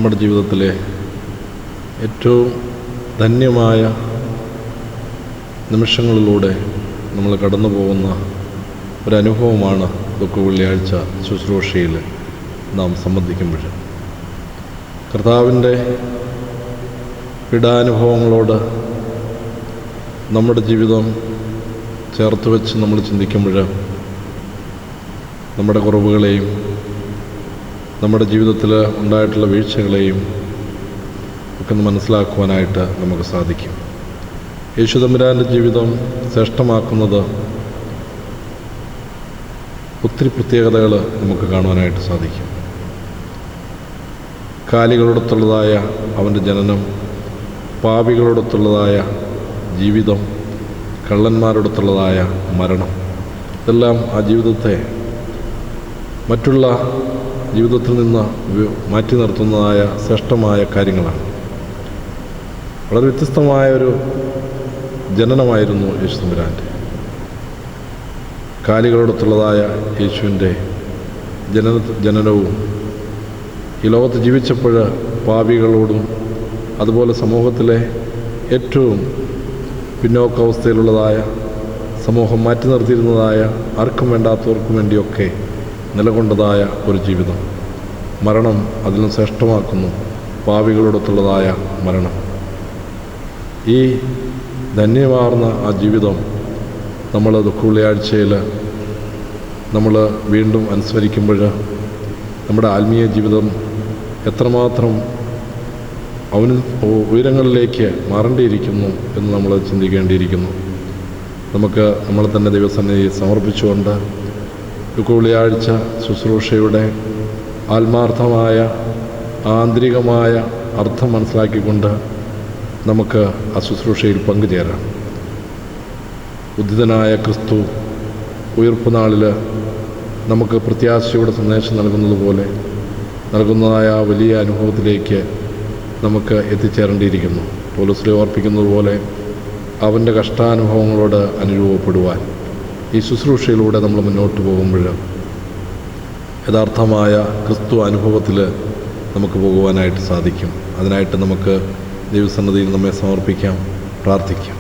നമ്മുടെ ജീവിതത്തിലെ ഏറ്റവും ധന്യമായ നിമിഷങ്ങളിലൂടെ നമ്മൾ കടന്നു പോകുന്ന ഒരനുഭവമാണ് ദുഃഖ വെള്ളിയാഴ്ച ശുശ്രൂഷയിൽ നാം സംബന്ധിക്കുമ്പോൾ. കർത്താവിൻ്റെ പീഡാനുഭവങ്ങളോട് നമ്മുടെ ജീവിതം ചേർത്ത് വെച്ച് നമ്മൾ ചിന്തിക്കുമ്പോൾ നമ്മുടെ കുറവുകളെയും നമ്മുടെ ജീവിതത്തിൽ ഉണ്ടായിട്ടുള്ള വീഴ്ചകളെയും ഒക്കെ ഒന്ന് മനസ്സിലാക്കുവാനായിട്ട് നമുക്ക് സാധിക്കും. യേശു തമ്പുരാൻ്റെ ജീവിതം ശ്രേഷ്ഠമാക്കുന്നത് ഒത്തിരി പ്രത്യേകതകൾ നമുക്ക് കാണുവാനായിട്ട് സാധിക്കും. കാലികളോടൊത്തുള്ളതായ അവൻ്റെ ജനനം, പാപികളോടൊത്തുള്ളതായ ജീവിതം, കള്ളന്മാരോടൊത്തുള്ളതായ മരണം, ഇതെല്ലാം ആ ജീവിതത്തെ മറ്റുള്ള ജീവിതത്തിൽ നിന്ന് മാറ്റി നിർത്തുന്നതായ ശ്രേഷ്ഠമായ കാര്യങ്ങളാണ്. വളരെ വ്യത്യസ്തമായൊരു ജനനമായിരുന്നു യേശു തമ്പുരാൻ്റെ. കാലികളോടൊത്തുള്ളതായ യേശുവിൻ്റെ ജനനവും ഈ ലോകത്ത് ജീവിച്ചപ്പോൾ പാപികളോടും അതുപോലെ സമൂഹത്തിലെ ഏറ്റവും പിന്നോക്കാവസ്ഥയിലുള്ളതായ സമൂഹം മാറ്റി നിർത്തിയിരുന്നതായ ആർക്കും വേണ്ടാത്തവർക്കും വേണ്ടിയൊക്കെ നിലകൊണ്ടതായ ഒരു ജീവിതം. മരണം അതിലും ശ്രേഷ്ഠമാക്കുന്നു, പാപികളോടൊത്തുള്ളതായ മരണം. ഈ ധന്യമാർന്ന ആ ജീവിതം നമ്മൾ ദുഃഖ വെള്ളിയാഴ്ചയിൽ നമ്മൾ വീണ്ടും അനുസ്മരിക്കുമ്പോൾ നമ്മുടെ ആത്മീയ ജീവിതം എത്രമാത്രം അവന് ഉയരങ്ങളിലേക്ക് മാറേണ്ടിയിരിക്കുന്നു എന്ന് നമ്മൾ ചിന്തിക്കേണ്ടിയിരിക്കുന്നു. നമുക്ക് നമ്മളെ തന്നെ ദൈവസന്നിധിയിൽ സമർപ്പിച്ചുകൊണ്ട് ദുഃഖ വെള്ളിയാഴ്ച ശുശ്രൂഷയുടെ ആത്മാർത്ഥമായ ആന്തരികമായ അർത്ഥം മനസ്സിലാക്കിക്കൊണ്ട് നമുക്ക് ആ ശുശ്രൂഷയിൽ പങ്കുചേരാം. ഉദ്ധിതനായ ക്രിസ്തു ഉയിർപ്പ് നാളിൽ നമുക്ക് പ്രത്യാശയുടെ സന്ദേശം നൽകുന്നതുപോലെ നൽകുന്നതായ വലിയ അനുഭവത്തിലേക്ക് നമുക്ക് എത്തിച്ചേരേണ്ടിയിരിക്കുന്നു. പൗലോസ് ഓർപ്പിക്കുന്നത് പോലെ അവൻ്റെ കഷ്ടാനുഭവങ്ങളോട് അനുരൂപപ്പെടുവാൻ ഈ ശുശ്രൂഷയിലൂടെ നമ്മൾ മുന്നോട്ട് പോകുമ്പോൾ യഥാർത്ഥമായ ക്രിസ്തു അനുഭവത്തിൽ നമുക്ക് പോകുവാനായിട്ട് സാധിക്കും. അതിനായിട്ട് നമുക്ക് ദൈവസന്നിധിയിൽ നമ്മെ സമർപ്പിക്കാം, പ്രാർത്ഥിക്കാം.